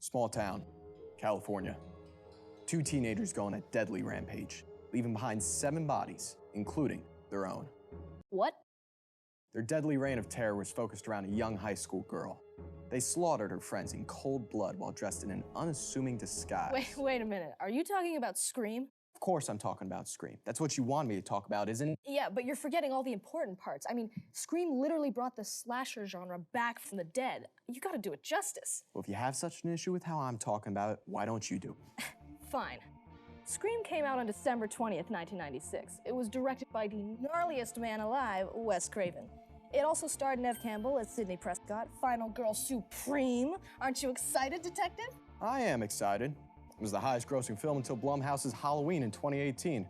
Small town, California. Two teenagers go on a deadly rampage, leaving behind 7 bodies, including their own. What? Their deadly reign of terror was focused around a young high school girl. They slaughtered her friends in cold blood while dressed in an unassuming disguise. Wait a minute. Are you talking about Scream? Of course I'm talking about Scream. That's what you want me to talk about, isn't it? Yeah, but you're forgetting all the important parts. I mean, Scream literally brought the slasher genre back from the dead. You gotta do it justice. Well, if you have such an issue with how I'm talking about it, why don't you do it? Fine. Scream came out on December 20th, 1996. It was directed by the gnarliest man alive, Wes Craven. It also starred Neve Campbell as Sidney Prescott, Final Girl Supreme. Aren't you excited, detective? I am excited. It was the highest grossing film until Blumhouse's Halloween in 2018.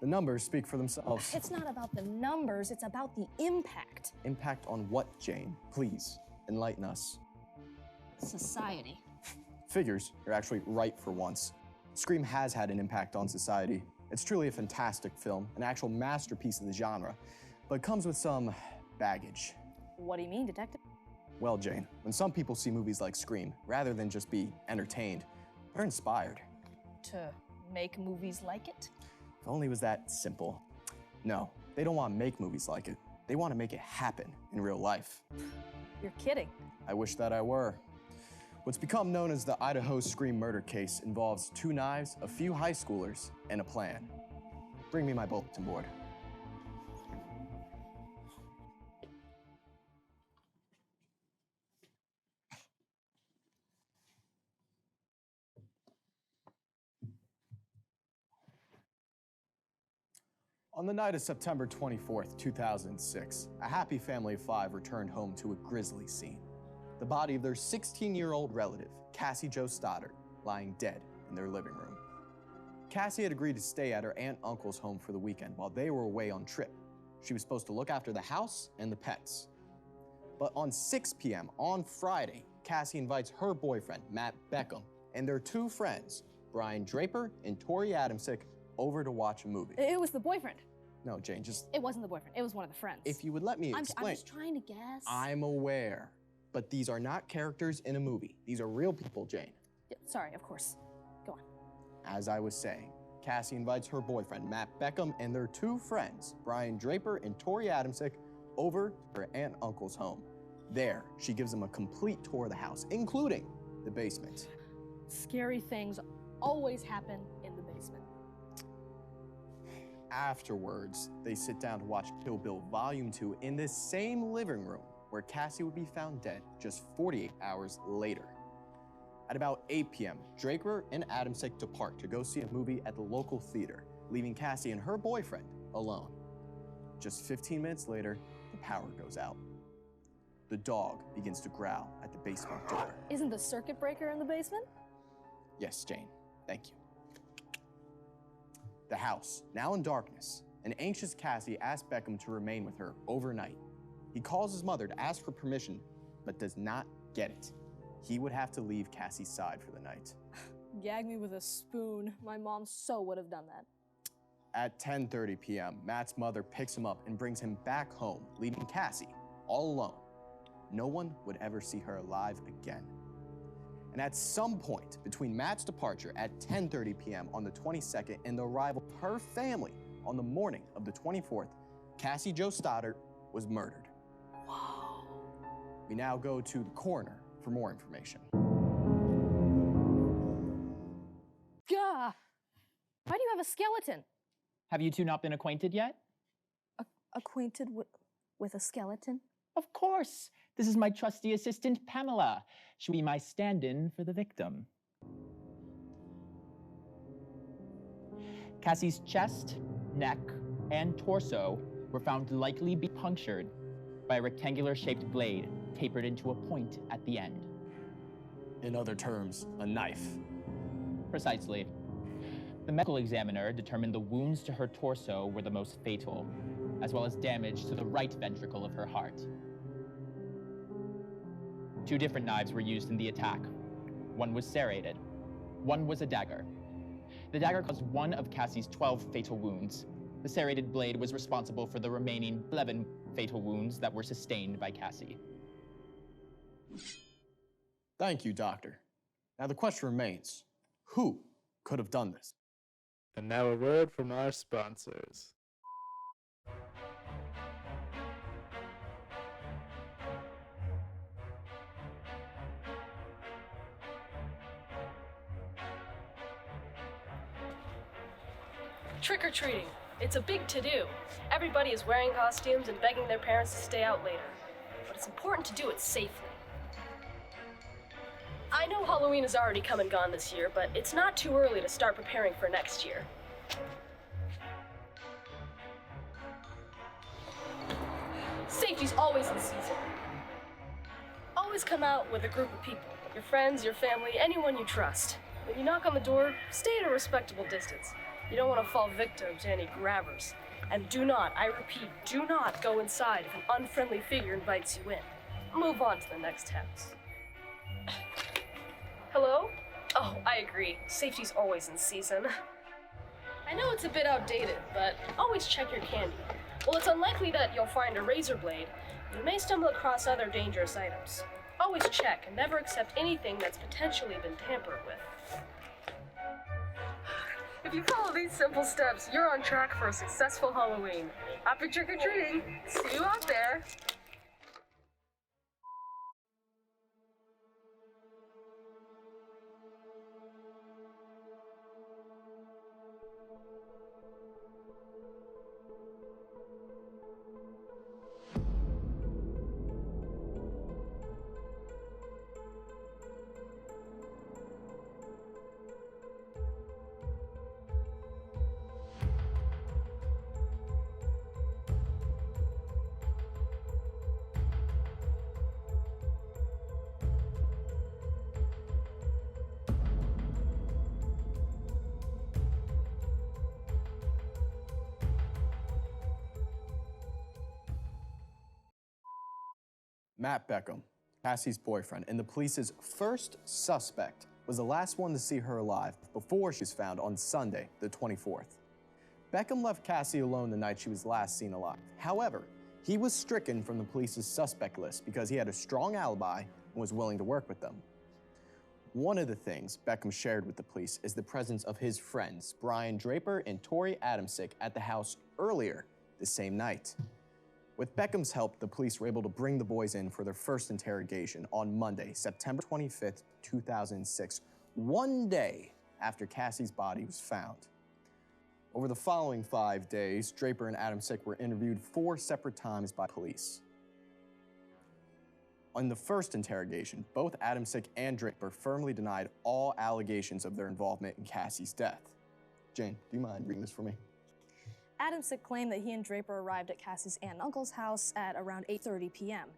The numbers speak for themselves. It's not about the numbers, it's about the impact. Impact on what, Jane? Please, enlighten us. Society. Figures are actually right for once. Scream has had an impact on society. It's truly a fantastic film, an actual masterpiece of the genre, but it comes with some baggage. What do you mean, detective? Well, Jane, when some people see movies like Scream, rather than just be entertained, they're inspired. To make movies like it? If only it was that simple. No, they don't want to make movies like it. They want to make it happen in real life. You're kidding. I wish that I were. What's become known as the Idaho Scream murder case involves 2 knives, a few high schoolers, and a plan. Bring me my bulletin board. On the night of September 24th, 2006, a happy family of 5 returned home to a grisly scene. The body of their 16-year-old relative, Cassie Jo Stoddard, lying dead in their living room. Cassie had agreed to stay at her aunt and uncle's home for the weekend while they were away on trip. She was supposed to look after the house and the pets. But on 6 p.m. on Friday, Cassie invites her boyfriend, Matt Beckham, and their 2 friends, Brian Draper and Tori Adamsick, over to watch a movie. It was the boyfriend. No, Jane, just... It wasn't the boyfriend. It was one of the friends. If you would let me explain... I'm just trying to guess. I'm aware. But these are not characters in a movie. These are real people, Jane. Yeah, sorry, of course. Go on. As I was saying, Cassie invites her boyfriend, Matt Beckham, and their 2 friends, Brian Draper and Tori Adamsick, over to her aunt and uncle's home. There, she gives them a complete tour of the house, including the basement. Scary things always happen in the basement. Afterwards, they sit down to watch Kill Bill Volume 2 in this same living room where Cassie would be found dead just 48 hours later. At about 8 p.m., Draper and Adamsick depart to go see a movie at the local theater, leaving Cassie and her boyfriend alone. Just 15 minutes later, the power goes out. The dog begins to growl at the basement door. Isn't the circuit breaker in the basement? Yes, Jane, thank you. The house, now in darkness, an anxious Cassie asks Beckham to remain with her overnight. He calls his mother to ask for permission, but does not get it. He would have to leave Cassie's side for the night. Gag me with a spoon. My mom so would have done that. At 10:30 p.m., Matt's mother picks him up and brings him back home, leaving Cassie all alone. No one would ever see her alive again. And at some point between Matt's departure at 10:30 p.m. on the 22nd and the arrival of her family on the morning of the 24th, Cassie Jo Stoddard was murdered. Whoa. We now go to the coroner for more information. Gah! Why do you have a skeleton? Have you 2 not been acquainted yet? Acquainted with a skeleton? Of course. This is my trusty assistant, Pamela. She'll be my stand-in for the victim. Cassie's chest, neck, and torso were found to likely be punctured by a rectangular-shaped blade tapered into a point at the end. In other terms, a knife. Precisely. The medical examiner determined the wounds to her torso were the most fatal, as well as damage to the right ventricle of her heart. 2 different knives were used in the attack. One was serrated. One was a dagger. The dagger caused one of Cassie's 12 fatal wounds. The serrated blade was responsible for the remaining 11 fatal wounds that were sustained by Cassie. Thank you, Doctor. Now the question remains, who could have done this? And now a word from our sponsors. Trick-or-treating. It's a big to-do. Everybody is wearing costumes and begging their parents to stay out later. But it's important to do it safely. I know Halloween has already come and gone this year, but it's not too early to start preparing for next year. Safety's always in season. Always come out with a group of people. Your friends, your family, anyone you trust. When you knock on the door, stay at a respectable distance. You don't want to fall victim to any grabbers. And do not, I repeat, do not go inside if an unfriendly figure invites you in. Move on to the next house. Hello? Oh, I agree. Safety's always in season. I know it's a bit outdated, but always check your candy. While it's unlikely that you'll find a razor blade, you may stumble across other dangerous items. Always check and never accept anything that's potentially been tampered with. If you follow these simple steps, you're on track for a successful Halloween. Happy trick-or-treating! See you out there! Matt Beckham, Cassie's boyfriend, and the police's first suspect, was the last one to see her alive before she was found on Sunday, the 24th. Beckham left Cassie alone the night she was last seen alive. However, he was stricken from the police's suspect list because he had a strong alibi and was willing to work with them. One of the things Beckham shared with the police is the presence of his friends, Brian Draper and Tori Adamsick, at the house earlier the same night. With Beckham's help, the police were able to bring the boys in for their first interrogation on Monday, September 25th, 2006, one day after Cassie's body was found. Over the following 5 days, Draper and Adamsick were interviewed 4 separate times by police. On the first interrogation, both Adamsick and Draper firmly denied all allegations of their involvement in Cassie's death. Jane, do you mind reading this for me? Adamsick claimed that he and Draper arrived at Cassie's aunt and uncle's house at around 8:30 p.m.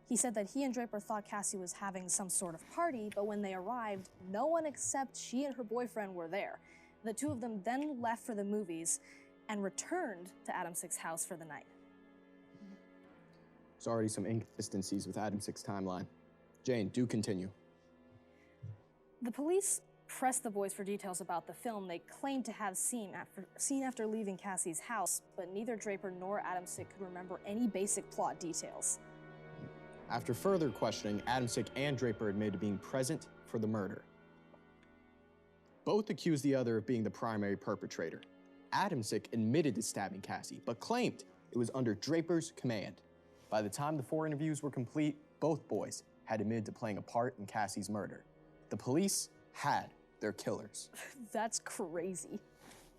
He said that he and Draper thought Cassie was having some sort of party, but when they arrived, no one except she and her boyfriend were there. The two of them then left for the movies and returned to Adamsick's house for the night. There's already some inconsistencies with Adamsick's timeline. Jane, do continue. The police pressed the boys for details about the film they claimed to have seen after leaving Cassie's house, but neither Draper nor Adamsick could remember any basic plot details. After further questioning, Adamsick and Draper admitted to being present for the murder. Both accused the other of being the primary perpetrator. Adamsick admitted to stabbing Cassie, but claimed it was under Draper's command. By the time the 4 interviews were complete, both boys had admitted to playing a part in Cassie's murder. The police had their killers. That's crazy.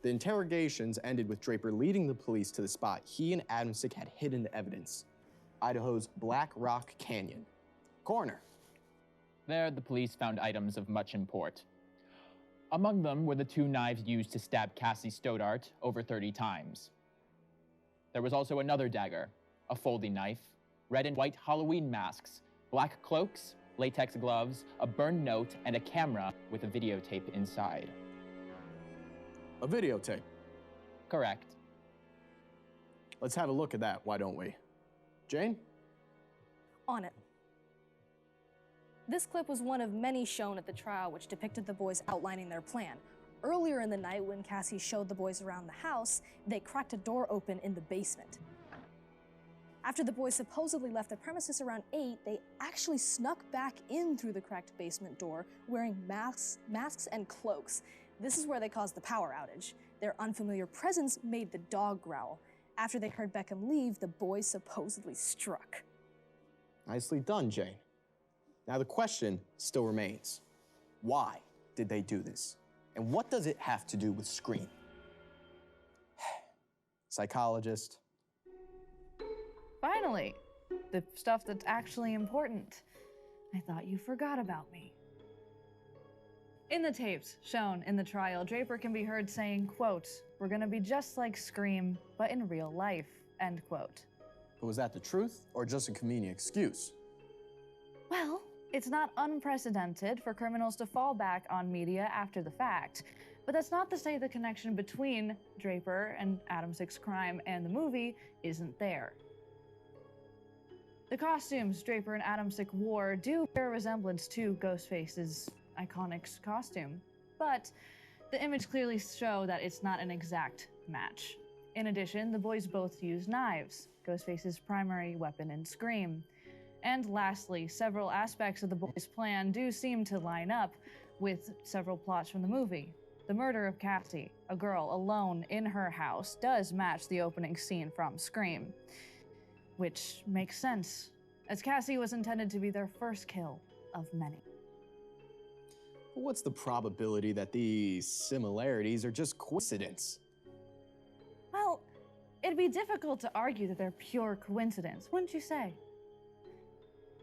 The interrogations ended with Draper leading the police to the spot he and Adamsick had hidden the evidence, Idaho's Black Rock Canyon. Coroner. There, the police found items of much import. Among them were the 2 knives used to stab Cassie Stoddart over 30 times. There was also another dagger, a folding knife, red and white Halloween masks, black cloaks, latex gloves, a burned note, and a camera with a videotape inside. A videotape? Correct. Let's have a look at that, why don't we? Jane? On it. This clip was one of many shown at the trial which depicted the boys outlining their plan. Earlier in the night, when Cassie showed the boys around the house, they cracked a door open in the basement. After the boys supposedly left the premises around 8, they actually snuck back in through the cracked basement door wearing masks and cloaks. This is where they caused the power outage. Their unfamiliar presence made the dog growl. After they heard Beckham leave, the boys supposedly struck. Nicely done, Jane. Now the question still remains. Why did they do this? And what does it have to do with Scream? Psychologist. Finally, the stuff that's actually important. I thought you forgot about me. In the tapes shown in the trial, Draper can be heard saying, quote, "We're gonna be just like Scream, but in real life," end quote. But was that the truth or just a convenient excuse? Well, it's not unprecedented for criminals to fall back on media after the fact, but that's not to say the connection between Draper and Adamsick's crime and the movie isn't there. The costumes Draper and Adamsick wore do bear a resemblance to Ghostface's iconic costume, but the image clearly show that it's not an exact match. In addition, the boys both use knives, Ghostface's primary weapon in Scream. And lastly, several aspects of the boys' plan do seem to line up with several plots from the movie. The murder of Cassie, a girl alone in her house, does match the opening scene from Scream, which makes sense, as Cassie was intended to be their first kill of many. What's the probability that these similarities are just coincidence? Well, it'd be difficult to argue that they're pure coincidence, wouldn't you say?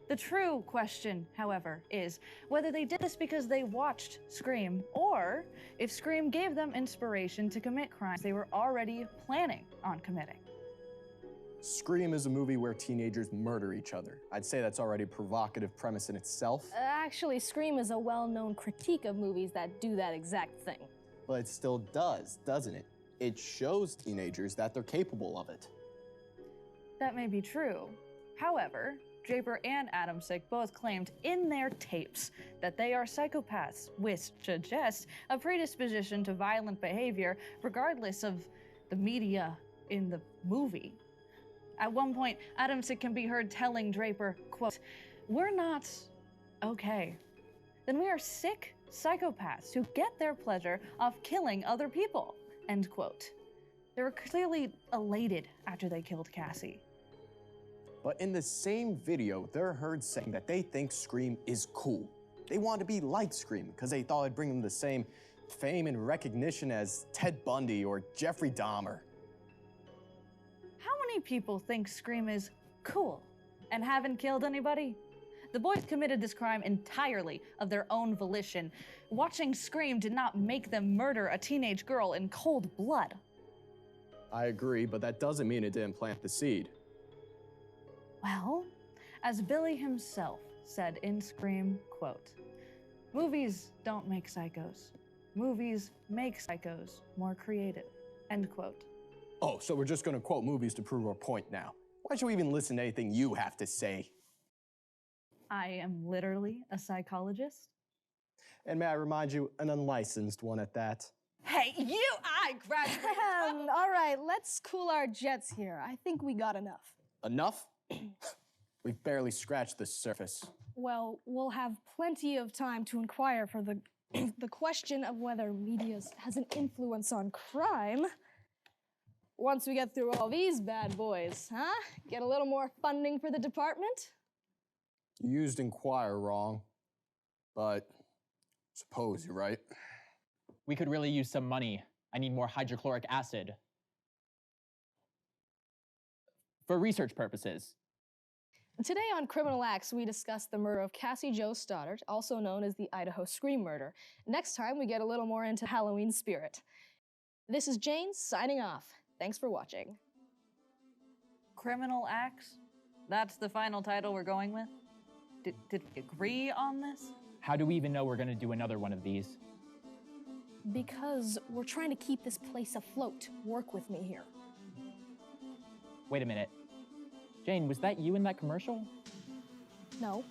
The true question, however, is whether they did this because they watched Scream, or if Scream gave them inspiration to commit crimes they were already planning on committing. Scream is a movie where teenagers murder each other. I'd say that's already a provocative premise in itself. Actually, Scream is a well-known critique of movies that do that exact thing. But it still does, doesn't it? It shows teenagers that they're capable of it. That may be true. However, Draper and Adamsick both claimed in their tapes that they are psychopaths, which suggests a predisposition to violent behavior regardless of the media in the movie. At one point, Adamsick can be heard telling Draper, quote, "We're not okay. Then we are sick psychopaths who get their pleasure off killing other people," end quote. They were clearly elated after they killed Cassie. But in the same video, they're heard saying that they think Scream is cool. They want to be like Scream because they thought it'd bring them the same fame and recognition as Ted Bundy or Jeffrey Dahmer. How many people think Scream is cool and haven't killed anybody? The boys committed this crime entirely of their own volition. Watching Scream did not make them murder a teenage girl in cold blood. I agree, but that doesn't mean it didn't plant the seed. Well, as Billy himself said in Scream, quote, "Movies don't make psychos. Movies make psychos more creative," end quote. Oh, so we're just gonna quote movies to prove our point now. Why should we even listen to anything you have to say? I am literally a psychologist. And may I remind you, an unlicensed one at that. Hey, I graduated. All right, let's cool our jets here. I think we got enough. Enough? We've barely scratched the surface. Well, we'll have plenty of time to inquire for the the question of whether media has an influence on crime. Once we get through all these bad boys, huh? Get a little more funding for the department? You used inquire wrong, but suppose you're right. We could really use some money. I need more hydrochloric acid. For research purposes. Today on Criminal Acts, we discuss the murder of Cassie Jo Stoddard, also known as the Idaho Scream Murder. Next time, we get a little more into Halloween spirit. This is Jane, signing off. Thanks for watching. Criminal Acts? That's the final title we're going with? Did we agree on this? How do we even know we're gonna do another one of these? Because we're trying to keep this place afloat. Work with me here. Wait a minute. Jane, was that you in that commercial? No,